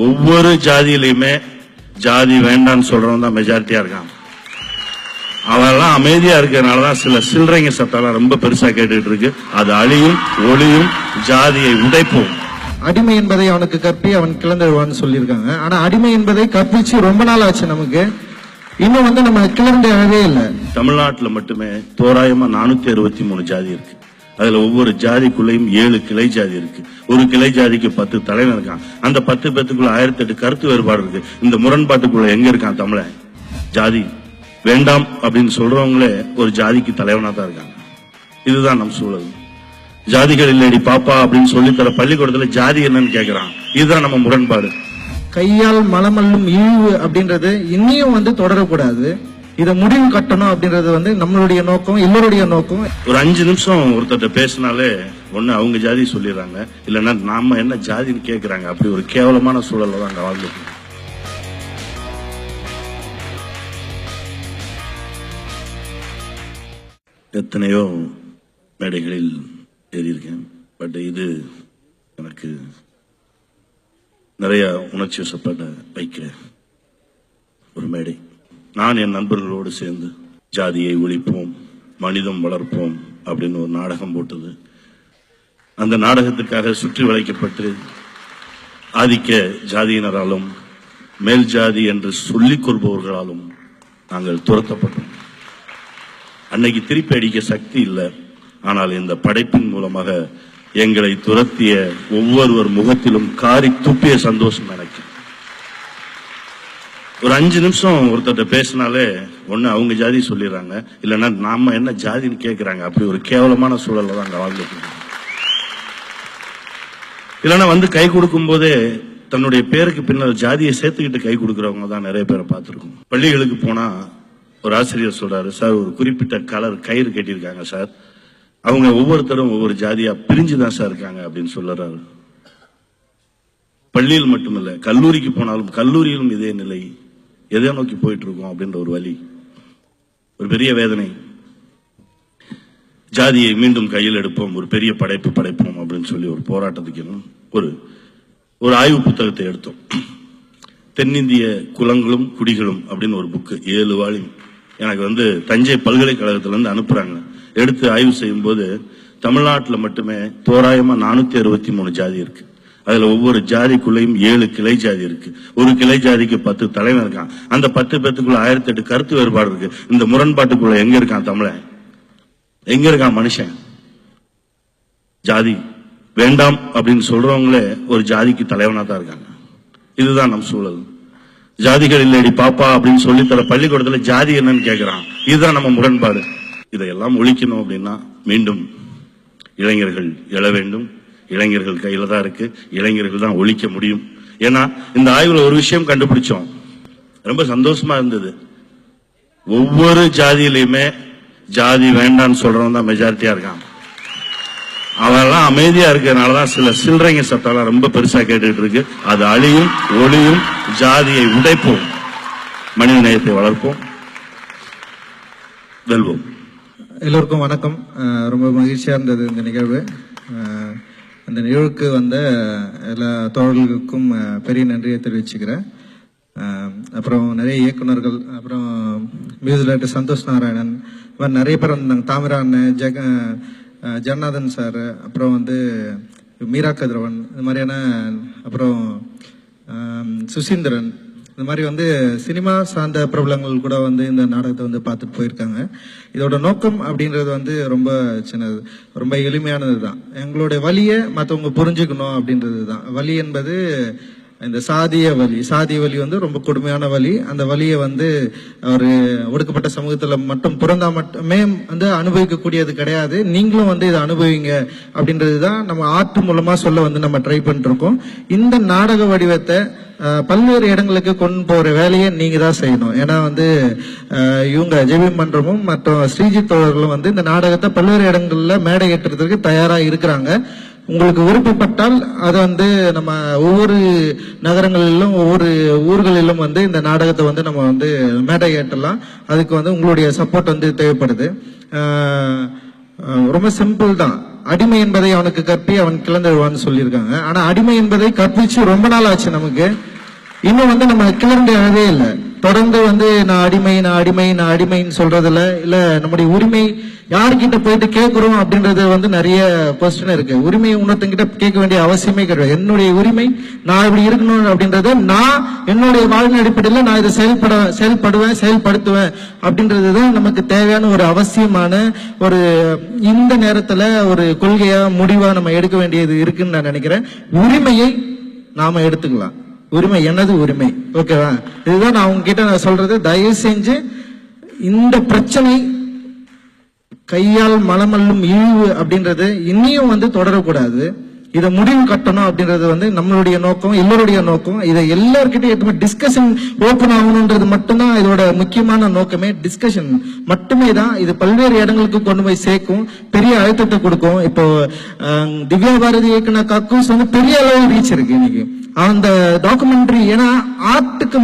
ஒவ்வொரு ஜாதியிலையுமே ஜாதி வேண்டான்னு சொல்றவங்க தான் மெஜாரிட்டியா இருக்காங்க. அவெல்லாம் அமைதியா இருக்கிறதுனாலதான் சில சில்லறைங்க சத்தம் ரொம்ப பெருசா கேட்டுட்டு இருக்கு. அது அழியும், ஒளியும், ஜாதியை உடைப்போம். அடிமை என்பதை அவனுக்கு கற்பி அவன் கிளந்துடுவான்னு சொல்லியிருக்காங்க. ஆனா அடிமை என்பதை கற்பிச்சு ரொம்ப நாள் ஆச்சு. நமக்கு இன்னும் நம்ம கிளம்பவே இல்லை. தமிழ்நாட்டுல மட்டுமே தோராயமா 463 ஜாதி இருக்கு. அதுல ஒவ்வொரு ஜாதிக்குள்ளேயும் 7 கிளை ஜாதி இருக்கு. ஒரு கிளை ஜாதிக்கு 10 தலைவர் இருக்கான். அந்த 10 பேத்துக்குள்ள 1008 கருத்து வேறுபாடு இருக்கு. இந்த முரண்பாட்டுக்குள்ள எங்க இருக்கான் தமிழன்? ஜாதி வேண்டாம் அப்படின்னு சொல்றவங்களே ஒரு ஜாதிக்கு தலைவனா தான் இருக்காங்க. இதுதான் நம் சூழல். ஜாதிகள் இல்லடி பாப்பா அப்படின்னு சொல்லித்தர பள்ளிக்கூடத்துல ஜாதி என்னன்னு கேக்குறான். இதுதான் நம்ம முரண்பாடு. கையால் மலமல்லும் இழிவு அப்படின்றது இன்னையும் தொடரக்கூடாது. இதை முடிவு கட்டணும் அப்படின்றது நம்மளுடைய நோக்கம், எல்லோருடைய நோக்கம். ஒரு 5 நிமிஷம் ஒருத்தட்ட பேசினாலே ஒண்ணு அவங்க ஜாதி சொல்லிடுறாங்க, இல்லைன்னா நாம என்ன ஜாதின்னு கேக்குறாங்க. அப்படி ஒரு கேவலமான சூழல்ல தான் அங்க வாழ்ந்துட்டு. எத்தனையோ மேடைகளில் ஏறியிருக்கேன். பட் இது எனக்கு நிறைய உணர்ச்சி வசப்பட வைக்க ஒரு மேடை. நான் என் நண்பர்களோடு சேர்ந்து ஜாதியை ஒழிப்போம், மனிதம் வளர்ப்போம் அப்படின்னு ஒரு நாடகம் போட்டது. அந்த நாடகத்துக்காக சுற்றி வளைக்கப்பட்டு ஆதிக்க ஜாதியினராலும் மேல் ஜாதி என்று சொல்லிக் கொள்பவர்களாலும் நாங்கள் துரத்தப்பட்டோம். அன்னைக்கு திருப்பி அடிக்க சக்தி இல்லை. ஆனால் இந்த படைப்பின் மூலமாக எங்களை துரத்திய ஒவ்வொருவர் முகத்திலும் காரி துப்பிய சந்தோஷம் எனக்கு. ஒரு 5 நிமிஷம் ஒருத்தட்ட பேசினாலே ஒண்ணு அவங்க ஜாதி சொல்லிடுறாங்க, இல்லைன்னா நாம என்ன ஜாதின்னு கேக்குறாங்க. அப்படி ஒரு கேவலமான சூழல்ல தான் அங்க வாழ்ந்துட்டு. இல்லைன்னா கை கொடுக்கும் போதே தன்னுடைய பேருக்கு பின்னால் ஜாதியை சேர்த்துக்கிட்டு கை கொடுக்கறவங்க தான் நிறைய பேரை பார்த்திருக்கோம். பள்ளிகளுக்கு போனா ஒரு ஆசிரியர் சொல்றாரு, சார் ஒரு குறிப்பிட்ட கலர் கயிறு கட்டியிருக்காங்க சார், அவங்க ஒவ்வொருத்தரும் ஒவ்வொரு ஜாதியா பிரிஞ்சுதான் சார் இருக்காங்க அப்படின்னு சொல்றாரு. பள்ளியில் மட்டுமல்ல, கல்லூரிக்கு போனாலும் கல்லூரியிலும் இதே நிலை. எதை நோக்கி போயிட்டு இருக்கோம் அப்படின்ற ஒரு வலி, ஒரு பெரிய வேதனை. ஜாதியை மீண்டும் கையில் எடுப்போம், ஒரு பெரிய படைப்பு படைப்போம் அப்படின்னு சொல்லி ஒரு போராட்டத்துக்கு ஒரு ஆய்வு புத்தகத்தை எடுத்தோம். தென்னிந்திய குலங்களும் குடிகளும் அப்படின்னு ஒரு புக்கு, 7 வால்யூம். எனக்கு தஞ்சை பல்கலைக்கழகத்திலிருந்து அனுப்புறாங்க. எடுத்து ஆய்வு செய்யும் போது தமிழ்நாட்டில் மட்டுமே தோராயமா 463 ஜாதி இருக்கு. அதுல ஒவ்வொரு ஜாதிக்குள்ளேயும் 7 கிளை ஜாதி இருக்கு. ஒரு கிளை ஜாதிக்கு 10 தலைவர் இருக்கான். அந்த 10 பேத்துக்குள்ள 1008 கருத்து வேறுபாடு இருக்கு. இந்த முரண்பாட்டுக்குள்ள எங்க இருக்கான் தமிழன்? எங்க இருக்கான் மனுஷன்? ஜாதி வேண்டாம் அப்படின்னு சொல்றவங்களே ஒரு ஜாதிக்கு தலைவனா தான் இருக்காங்க. இதுதான் நம் சூழல். ஜாதிகள் இல்லடி பாப்பா அப்படின்னு சொல்லித்தர பள்ளிக்கூடத்துல ஜாதி என்னன்னு கேக்குறான். இதுதான் நம்ம முரண்பாடு. இதையெல்லாம் ஒழிக்கணும் அப்படின்னா மீண்டும் இளைஞர்கள் எழ வேண்டும். இளைஞர்கள் கையில தான் இருக்கு. இளைஞர்கள் தான் ஒழிக்க முடியும். ஏன்னா இந்த ஆய்வுல ஒரு விஷயம் கண்டுபிடிச்சோம், ரொம்ப சந்தோஷமா இருந்தது. ஒவ்வொரு ஜாதியிலையுமே ஜாதி வேண்டான்னு சொல்றவங்க தான் மெஜாரிட்டியா இருக்காங்க. அவெல்லாம் அமைதியா இருக்கிறதுனாலதான் சில சில்லறைங்க சத்தம் ரொம்ப பெருசா கேட்டுட்டு இருக்கு. அது அழியும், ஒளியும், ஜாதியை உடைப்போம், மனித நேயத்தை வளர்ப்போம், வெல்வோம். எல்லோருக்கும் வணக்கம். ரொம்ப மகிழ்ச்சியா இருந்தது இந்த நிகழ்வு. அந்த நிகழ்வுக்கு வந்த எல்லா தோழர்களுக்கும் பெரிய நன்றியை தெரிவிச்சுக்கிறேன். அப்புறம் நிறைய இயக்குநர்கள், அப்புறம் மியூசிக் டைரக்டர் சந்தோஷ் நாராயணன், நிறைய பேர் வந்தாங்க. தாமிரா அண்ணன், ஜெகநாதன் சார், அப்புறம் மீரா கதிரவன், இது மாதிரியான, அப்புறம் சுசீந்திரன், இந்த மாதிரி சினிமா சார்ந்த பிரபலங்கள் கூட இந்த நாடகத்தை பார்த்துட்டு போயிருக்காங்க. இதோட நோக்கம் அப்படின்றது ரொம்ப சின்னது, ரொம்ப எளிமையானது தான். எங்களுடைய வலியை மற்றவங்க புரிஞ்சுக்கணும் அப்படின்றது தான். வலி என்பது இந்த சாதிய வலி ரொம்ப கொடுமையான வலி. அந்த வலியை ஒரு ஒடுக்கப்பட்ட சமூகத்துல மட்டும் பிறந்தா மட்டுமே அனுபவிக்கக்கூடியது கிடையாது. நீங்களும் இதை அனுபவிங்க அப்படின்றது தான் நம்ம ஆர்ட் மூலமா சொல்ல நம்ம ட்ரை பண்ணிட்டு இருக்கோம். இந்த நாடக வடிவத்தை பல்வேறு இடங்களுக்கு கொண்டு போற வேலையை நீங்க தான் செய்யணும். ஏன்னா இவங்க ஜெபி மன்றமும் மற்றும் ஸ்ரீஜித் தோழர்களும் இந்த நாடகத்தை பல்வேறு இடங்கள்ல மேடை ஏற்றுறதுக்கு தயாரா இருக்கிறாங்க. உங்களுக்கு விருப்பப்பட்டால் அதை நம்ம ஒவ்வொரு நகரங்களிலும் ஒவ்வொரு ஊர்களிலும் இந்த நாடகத்தை நம்ம மேடை ஏற்றலாம். அதுக்கு உங்களுடைய சப்போர்ட் தேவைப்படுது. ரொம்ப சிம்பிள் தான். அடிமை என்பதை அவனுக்கு கற்பி அவன் கிளர்ந்தெழுவான்னு சொல்லியிருக்காங்க. ஆனா அடிமை என்பதை கற்பிச்சு ரொம்ப நாள் ஆச்சு நமக்கு. இன்னும் வந்து நம்ம கிளர்ந்து எழவே இல்லை. தொடர்ந்து வந்து நான் அடிமைன்னு சொல்றதுல இல்ல நம்முடைய உரிமை யாருக்கிட்ட போயிட்டு கேட்கிறோம் அப்படின்றது வந்து நிறைய கொஸ்டின் இருக்கு. உரிமை உணர்த்துக்கிட்ட கேட்க வேண்டிய அவசியமே கிடையாது. என்னுடைய உரிமை நான் இப்படி இருக்கணும் அப்படின்றத நான் என்னுடைய வாழ்வின் அடிப்படையில் நான் இதை செயல்படுத்துவேன் அப்படின்றதுதான் நமக்கு தேவையான ஒரு அவசியமான ஒரு இந்த நேரத்துல ஒரு கொள்கையா முடிவா நம்ம எடுக்க வேண்டியது இருக்குன்னு நான் நினைக்கிறேன். உரிமையை நாம எடுத்துக்கலாம். உரிமை எனது உரிமை. ஓகேவா? இதுதான் நான் உங்ககிட்ட நான் சொல்றது. தயவு செஞ்சு இந்த பிரச்சனை கையால் மலமல்லும் இழிவு அப்படின்றது இன்னியும் வந்து தொடரக்கூடாது. இதை முடிவு கட்டணும் அப்படின்றது வந்து நம்மளுடைய நோக்கம், எல்லோருடைய நோக்கம். இதை எல்லார்கிட்டையும் டிஸ்கஷன் ஓபன் ஆகணும்ன்றது மட்டும்தான் இதோட முக்கியமான நோக்கமே. டிஸ்கஷன் மட்டுமே தான் இது பல்வேறு இடங்களுக்கு கொண்டு போய் சேர்க்கும், பெரிய அழுத்தத்தை கொடுக்கும். இப்போ திவ்யா பாரதி இயக்குன கக்கூஸ் வந்து பெரிய அளவு ரீச் இருக்கு இன்னைக்கு அந்த டாக்குமெண்ட்ரி. ஏன்னா ஆர்ட்டுக்கு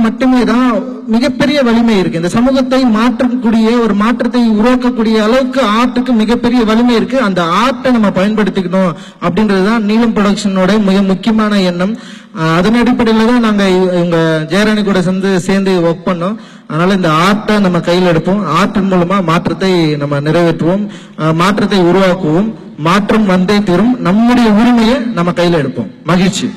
மட்டுமே தான் மிகப்பெரிய வலிமை இருக்கு. இந்த சமூகத்தை மாற்றக்கூடிய ஒரு மாற்றத்தை உருவாக்கக்கூடிய அளவுக்கு ஆர்ட்டுக்கு மிகப்பெரிய வலிமை இருக்கு. அந்த ஆர்ட்டை நம்ம பயன்படுத்திக்கணும் அப்படின்றதுதான் நீலம் ப்ரொடக்ஷனோட மிக முக்கியமான எண்ணம். அதன் அடிப்படையில தான் நாங்க இவங்க ஜெயராணி கூட சேர்ந்து ஒர்க் பண்ணோம். அதனால இந்த ஆர்ட்டை நம்ம கையில் எடுப்போம். ஆர்ட்டின் மூலமா மாற்றத்தை நம்ம நிறைவேற்றுவோம், மாற்றத்தை உருவாக்குவோம். மாற்றம் வந்தே தீரும். நம்முடைய உரிமையை நம்ம கையில் எடுப்போம். மகிழ்ச்சி.